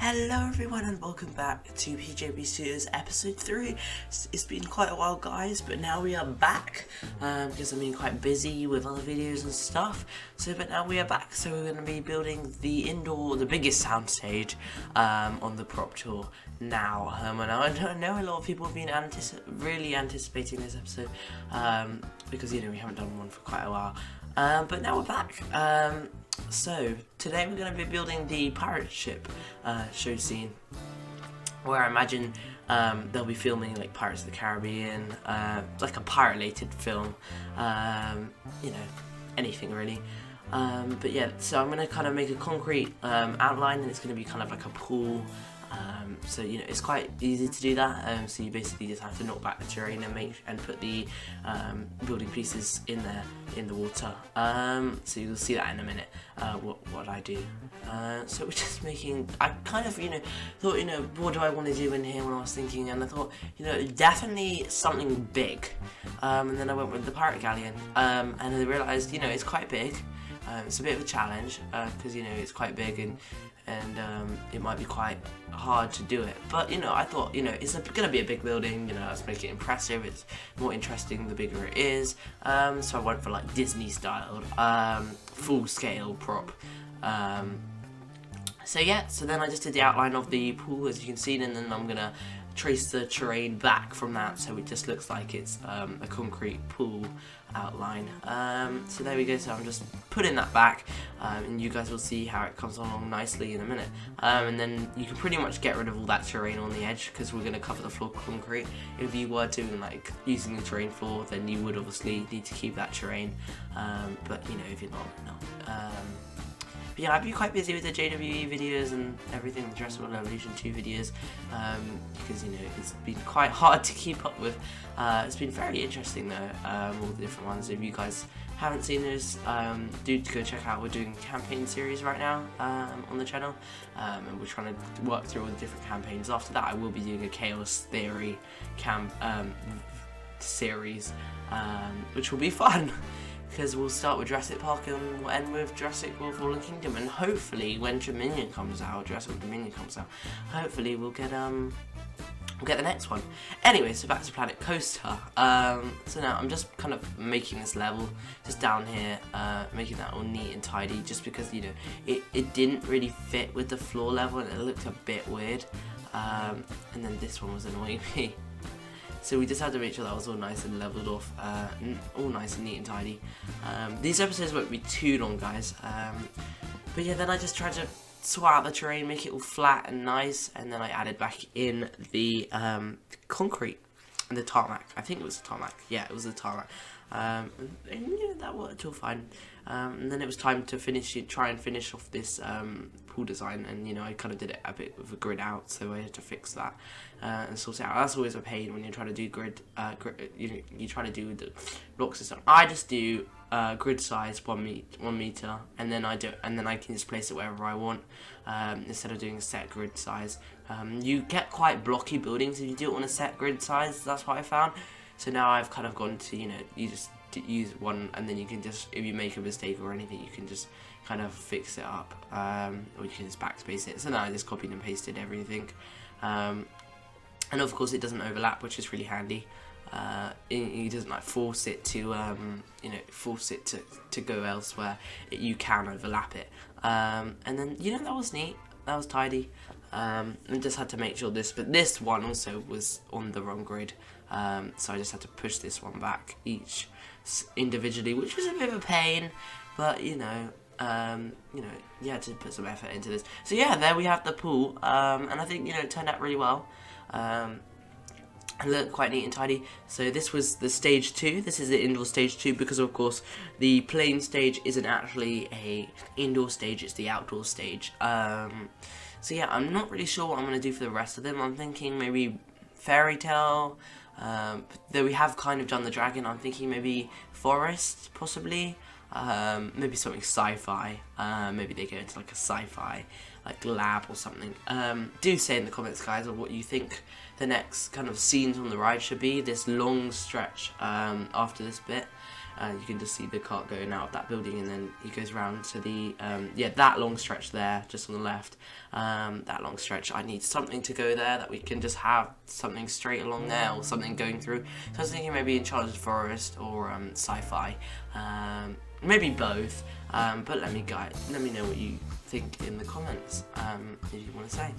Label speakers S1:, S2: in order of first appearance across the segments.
S1: Hello everyone and welcome back to PJB Studios episode 3. It's been quite a while guys, but now we are back because I've been quite busy with other videos and stuff. But now we are back, so we're going to be building the biggest soundstage on the prop tour now. And I know a lot of people have been really anticipating this episode because we haven't done one for quite a while. But now we're back. So today we're going to be building the pirate ship show scene, where I imagine they'll be filming like Pirates of the Caribbean, like a pirate-related film, anything really. But yeah, so I'm going to kind of make a concrete outline, and it's going to be kind of like a pool. So it's quite easy to do that. So you basically just have to knock back the terrain and put the building pieces in there in the water. So you'll see that in a minute. What I do. So we're just making. I kind of thought what do I want to do in here when I was thinking, and I thought definitely something big. And then I went with the pirate galleon. And I realised it's quite big. It's a bit of a challenge because it's quite big and it might be quite hard to do it, but I thought it's gonna be a big building, let's make it impressive. It's more interesting the bigger it is, so I went for like Disney styled full scale prop. So then I just did the outline of the pool, as you can see, and then I'm gonna trace the terrain back from that so it just looks like it's a concrete pool outline. So there we go, so I'm just putting that back, and you guys will see how it comes along nicely in a minute. And then you can pretty much get rid of all that terrain on the edge because we're going to cover the floor concrete. If you were doing like using the terrain floor, then you would obviously need to keep that terrain, but if you're not, no. But yeah, I've been quite busy with the JWE videos and everything, the Dress World Evolution 2 videos, because it's been quite hard to keep up with. It's been very interesting though, all the different ones. If you guys haven't seen those, do go check out. We're doing a campaign series right now on the channel, and we're trying to work through all the different campaigns. After that, I will be doing a Chaos Theory series, which will be fun. Because we'll start with Jurassic Park and we'll end with Jurassic World Fallen Kingdom, and hopefully when Dominion comes out, Jurassic World Dominion comes out, hopefully we'll get the next one. Anyway, so back to Planet Coaster. So now I'm just kind of making this level just down here, making that all neat and tidy, just because it didn't really fit with the floor level and it looked a bit weird. And then this one was annoying me. So we just had to make sure that was all nice and leveled off, all nice and neat and tidy. These episodes won't be too long, guys. But yeah, then I just tried to sort out the terrain, make it all flat and nice, and then I added back in the concrete and the tarmac. I think it was the tarmac. Yeah, it was the tarmac. And that worked all fine. And then it was time to try and finish off this pool design, and I kind of did it a bit with a grid out, so I had to fix that and sort it out. That's always a pain when you're trying to do grid. You try to do the block system. I just do grid size 1 meter, and then I can just place it wherever I want, instead of doing a set grid size. You get quite blocky buildings if you do it on a set grid size. That's what I found. So now I've kind of gone to you just use one, and then you can just, if you make a mistake or anything, you can just kind of fix it up, or you can just backspace it. So now I just copied and pasted everything, and of course it doesn't overlap, which is really handy. It doesn't like force it to to go elsewhere. You can overlap it, and then that was neat, that was tidy. And just had to make sure this one also was on the wrong grid, so I just had to push this one back each individually, which was a bit of a pain, but you had to put some effort into this. So yeah, there we have the pool, and I think it turned out really well. And looked quite neat and tidy. So this was the stage 2. This is the indoor stage 2, because of course the plane stage isn't actually a indoor stage, it's the outdoor stage. So yeah, I'm not really sure what I'm going to do for the rest of them. I'm thinking maybe fairy tale, though we have kind of done the dragon. I'm thinking maybe forest, possibly, maybe something sci-fi. Maybe they go into like a sci-fi like lab or something. Do say in the comments, guys, of what you think the next kind of scenes on the ride should be, this long stretch after this bit. You can just see the cart going out of that building, and then he goes around to the that long stretch there, just on the left. That long stretch. I need something to go there that we can just have something straight along there, or something going through. So I was thinking maybe Enchanted Forest or sci-fi, maybe both. But let me know what you think in the comments, if you want to say.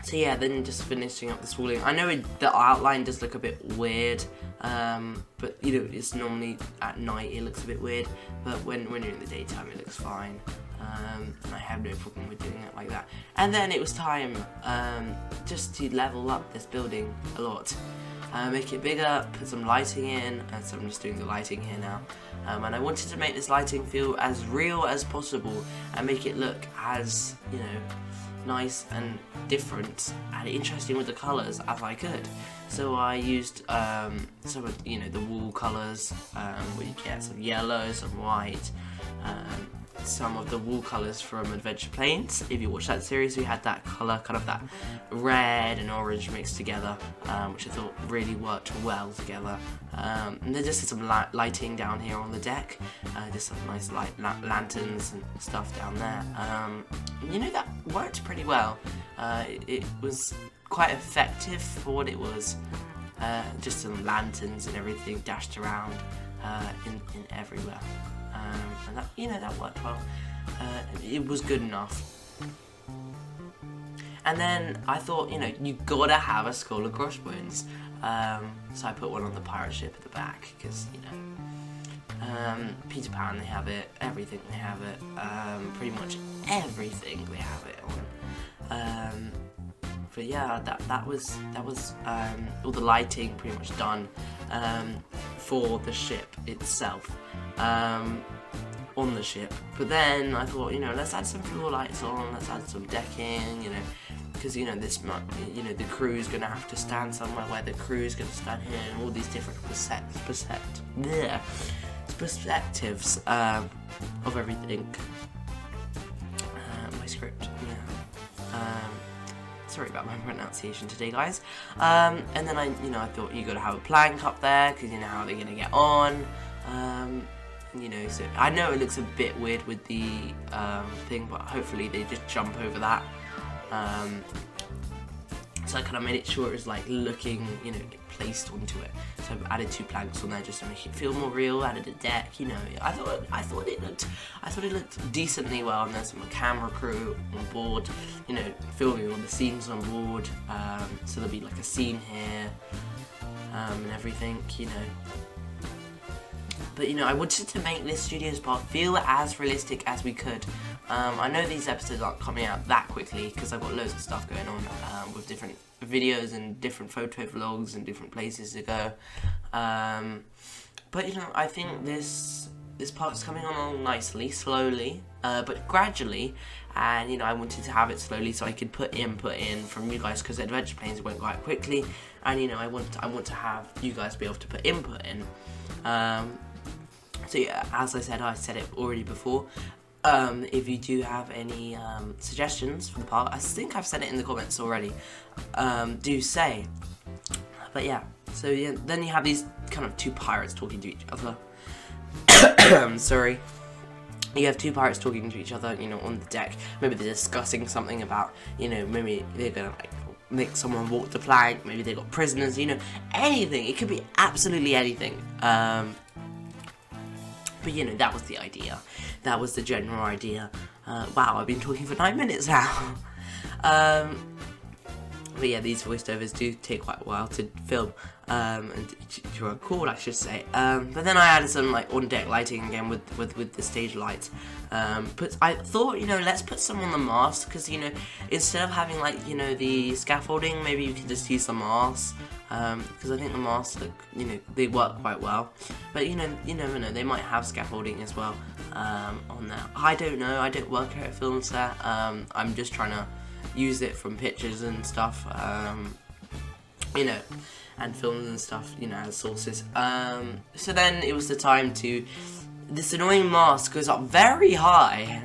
S1: So yeah, then just finishing up this walling. I know the outline does look a bit weird, but you know, it's normally at night it looks a bit weird, but when you're in the daytime it looks fine, and I have no problem with doing it like that. And then it was time just to level up this building a lot, make it bigger, put some lighting in, and so I'm just doing the lighting here now. And I wanted to make this lighting feel as real as possible and make it look as, you know, nice and different and interesting with the colours as I could. So I used some of, you know, the wall colours, where you get some yellow, some white, some of the wall colours from Adventure Planes. If you watch that series, we had that colour, kind of that red and orange mixed together, which I thought really worked well together. And then just some lighting down here on the deck, just some nice light lanterns and stuff down there. You know, that worked pretty well. It was quite effective for what it was. Just some lanterns and everything dashed around in everywhere. And that, you know, that worked well. It was good enough. And then I thought, you know, you gotta have a skull and crossbones. So I put one on the pirate ship at the back, because, you know, Peter Pan, they have it, everything they have it, pretty much everything they have it on. But yeah, that was all the lighting pretty much done for the ship itself, on the ship. But then I thought, you know, let's add some floor lights on, let's add some decking, you know, because, you know, the crew's gonna have to stand somewhere where the crew's gonna stand here, and all these different perspectives of everything. My script, yeah. Sorry about my pronunciation today, guys. And then I thought you gotta have a plank up there, because you know how they're gonna get on. You know, so I know it looks a bit weird with the thing, but hopefully they just jump over that. So I kind of made it sure it was like looking, you know, placed onto it. So I added 2 planks on there just to make it feel more real. Added a deck, you know. I thought it looked decently well. And there's some camera crew on board, you know, filming all the scenes on board. So there'll be like a scene here, and everything, you know. But, you know, I wanted to make this Studios part feel as realistic as we could. I know these episodes aren't coming out that quickly, because I've got loads of stuff going on with different videos and different photo vlogs and different places to go. But, you know, I think this part's coming along nicely, slowly, but gradually. And, you know, I wanted to have it slowly so I could put input in from you guys, because Adventure Planes went quite quickly. And, you know, I want to have you guys be able to put input in. So yeah, as I said it already before. If you do have any suggestions for the part, I think I've said it in the comments already, do say. But yeah, so yeah, then you have these kind of 2 pirates talking to each other. Sorry. You have 2 pirates talking to each other, you know, on the deck. Maybe they're discussing something about, you know, maybe they're gonna like make someone walk the plank, maybe they got prisoners, you know, anything. It could be absolutely anything. But, you know, that was the idea. That was the general idea. Wow, I've been talking for 9 minutes now. But yeah, these voiceovers do take quite a while to film, and to record, I should say. But then I added some like on-deck lighting again with the stage lights. But I thought, you know, let's put some on the mast, because, you know, instead of having like, you know, the scaffolding, maybe you can just use the mast. Because I think the masks look, you know, they work quite well. But, you know, you never know, they might have scaffolding as well on there. I don't know, I don't work at a film set. I'm just trying to use it from pictures and stuff, you know, and films and stuff, you know, as sources. So then it was the time to, this annoying mask goes up very high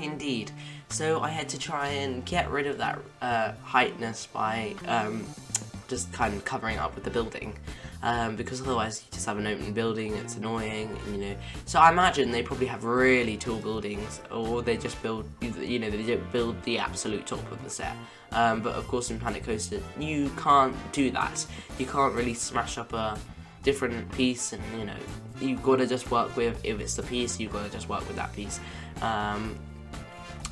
S1: indeed. So I had to try and get rid of that heightness by just kind of covering up with the building. because otherwise you just have an open building, it's annoying, and, so I imagine they probably have really tall buildings, or they just build, they don't build the absolute top of the set. But of course in Planet Coaster you can't do that. You can't really smash up a different piece, and you've got to just work with, if it's the piece, you've got to just work with that piece.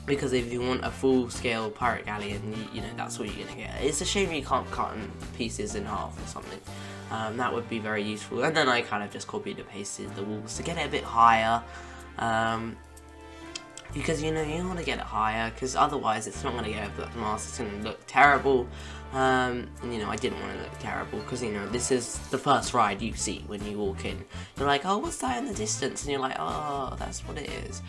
S1: Because if you want a full-scale pirate galleon, that's what you're gonna get. It's a shame you can't cut pieces in half or something. That would be very useful. And then I kind of just copied and pasted the walls to get it a bit higher. Because you want to get it higher, because otherwise it's not going to get over that mast. It's going to look terrible. And I didn't want to look terrible, because this is the first ride you see when you walk in. You're like, oh, what's that in the distance? And you're like, oh, that's what it is.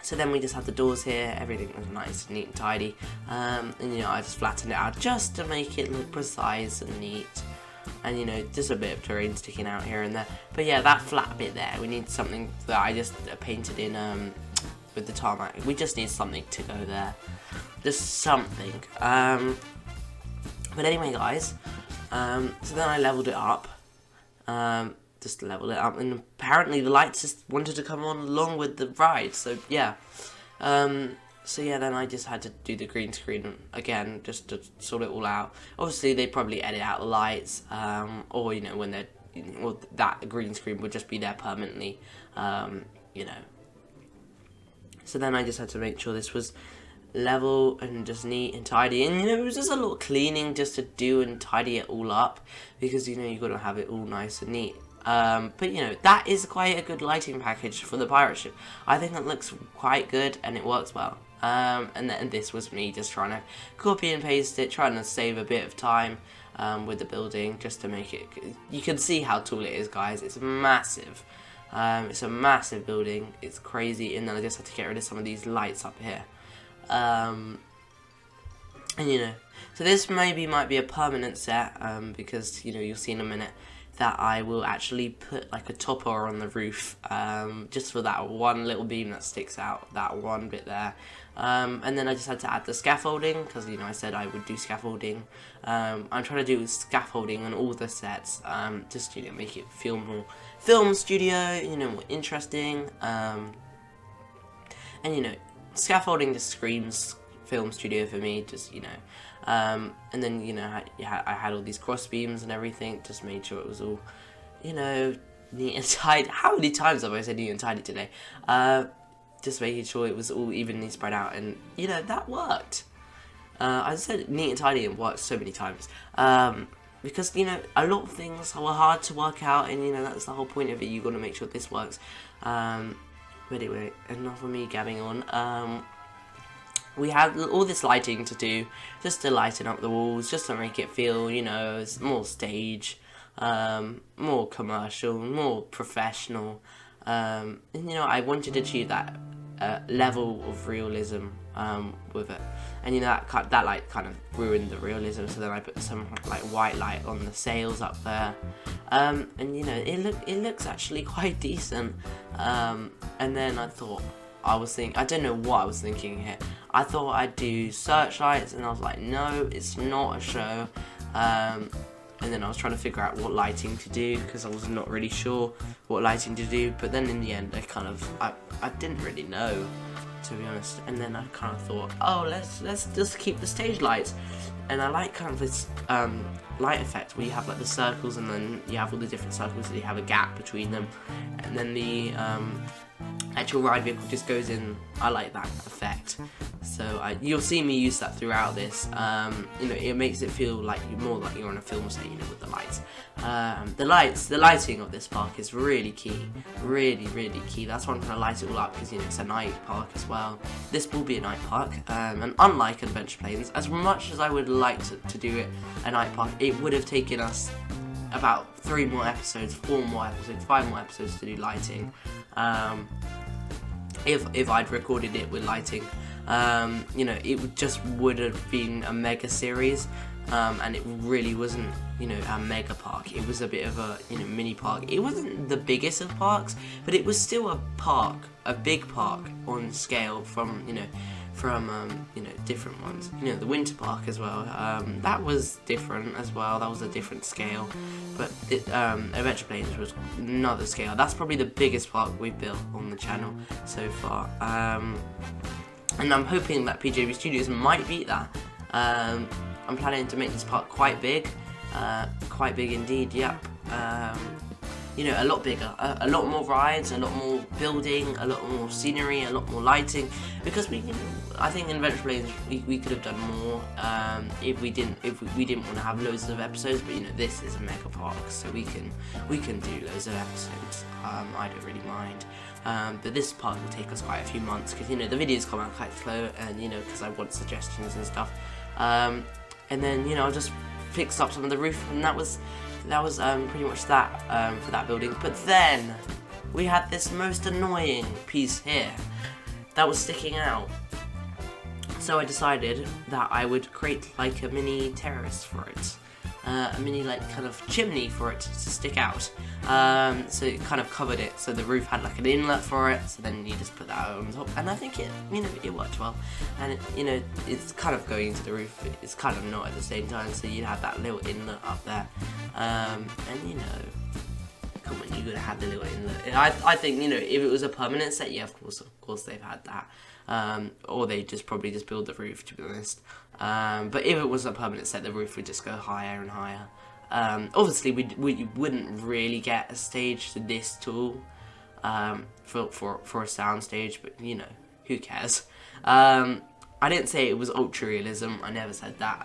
S1: So then we just had the doors here, everything was nice and neat and tidy, and I just flattened it out just to make it look precise and neat, and just a bit of terrain sticking out here and there. But yeah, that flat bit there, we need something that I just painted in with the tarmac. We just need something to go there, just something. But anyway guys, so then I leveled it up. Just level it up, and apparently the lights just wanted to come on along with the ride, so yeah. Then I just had to do the green screen again, just to sort it all out. Obviously they probably edit out the lights, or when they're, that green screen would just be there permanently, So then I just had to make sure this was level and just neat and tidy, and it was just a lot of cleaning just to do and tidy it all up, because you've got to have it all nice and neat. But that is quite a good lighting package for the pirate ship. I think it looks quite good and it works well. And then this was me just trying to copy and paste it, trying to save a bit of time with the building, just to make it. You can see how tall it is, guys. It's massive. It's a massive building. It's crazy. And then I just had to get rid of some of these lights up here. And so this might be a permanent set, because you'll see in a minute that I will actually put like a topper on the roof, just for that one little beam that sticks out, that one bit there. And then I just had to add the scaffolding, because I said I would do scaffolding. I'm trying to do scaffolding on all the sets, just to make it feel more film studio, more interesting. And scaffolding just screams film studio for me, just and then I had all these cross beams and everything, just made sure it was all neat and tidy. How many times have I said neat and tidy today? Just making sure it was all evenly spread out, and that worked. I said neat and tidy, and worked so many times, because a lot of things were hard to work out, and that's the whole point of it. You've got to make sure this works. But anyway, enough of me gabbing on. We had all this lighting to do, just to lighten up the walls, just to make it feel, more stage, more commercial, more professional. And I wanted to achieve that level of realism with it. And that light kind of ruined the realism, so then I put some like white light on the sails up there. And it looks actually quite decent. And then I thought, I don't know what I was thinking here. I thought I'd do Searchlights, and I was like, no, it's not a show. And then I was trying to figure out what lighting to do, because I was not really sure what lighting to do. But then in the end, I didn't really know, to be honest. And then I kind of thought, oh, let's just keep the stage lights. And I like kind of this light effect where you have like the circles, and then you have all the different circles, and you have a gap between them, and then the actual ride vehicle just goes in. I like that effect, so you'll see me use that throughout this. It makes it feel like more like you're on a film set, with the lights. The lighting of this park is really key, really key. That's why I'm trying to light it all up, because it's a night park as well. This will be a night park, and unlike Adventure Planes, as much as I would like to do it a night park, it would have taken us about 3 more episodes, 4 more episodes, 5 more episodes to do lighting. If I'd recorded it with lighting, it just would have been a mega series, and it really wasn't, a mega park. It was a bit of a, mini park. It wasn't the biggest of parks, but it was still a park, a big park on scale from from you know, different ones. You know, the winter park as well, that was different as well. That was a different scale, but Adventure Planes was another scale. That's probably the biggest park we've built on the channel so far, and I'm hoping that PJB Studios might beat that. I'm planning to make this park quite big indeed. Yep. You know, a lot bigger, a lot more rides, a lot more building, a lot more scenery, a lot more lighting, because I think in Adventure Planes we could have done more if we didn't want to have loads of episodes. But you know, this is a mega park, so we can do loads of episodes. I don't really mind. But this park will take us quite a few months, because you know, the videos come out quite slow, and you know, because I want suggestions and stuff. And then, you know, I'll just fix up some of the roof, and that was pretty much that for that building. But then we had this most annoying piece here that was sticking out. So I decided that I would create like a mini terrace for it, a mini like kind of chimney for it to stick out. So it kind of covered it, so the roof had like an inlet for it. So then you just put that on top, and I think it, you know, it worked well. And it, you know, it's kind of going into the roof. It's kind of not at the same time. So you have that little inlet up there, and you know, come on, you gotta have the little inlet. I think, you know, if it was a permanent set, yeah, of course they've had that. Or they probably just build the roof, to be honest. But if it was a permanent set, the roof would just go higher and higher. Obviously, we wouldn't really get a stage this tall for a sound stage, but you know, who cares? I didn't say it was ultra realism. I never said that.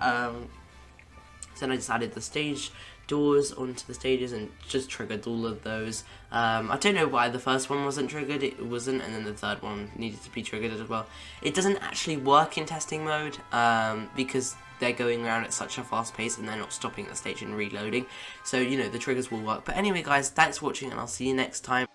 S1: So then I just added the stage doors onto the stages and just triggered all of those. I don't know why the first one wasn't triggered. It wasn't, and then the third one needed to be triggered as well. It doesn't actually work in testing mode because they're going around at such a fast pace and they're not stopping at the stage and reloading. So, you know, the triggers will work. But anyway, guys, thanks for watching, and I'll see you next time.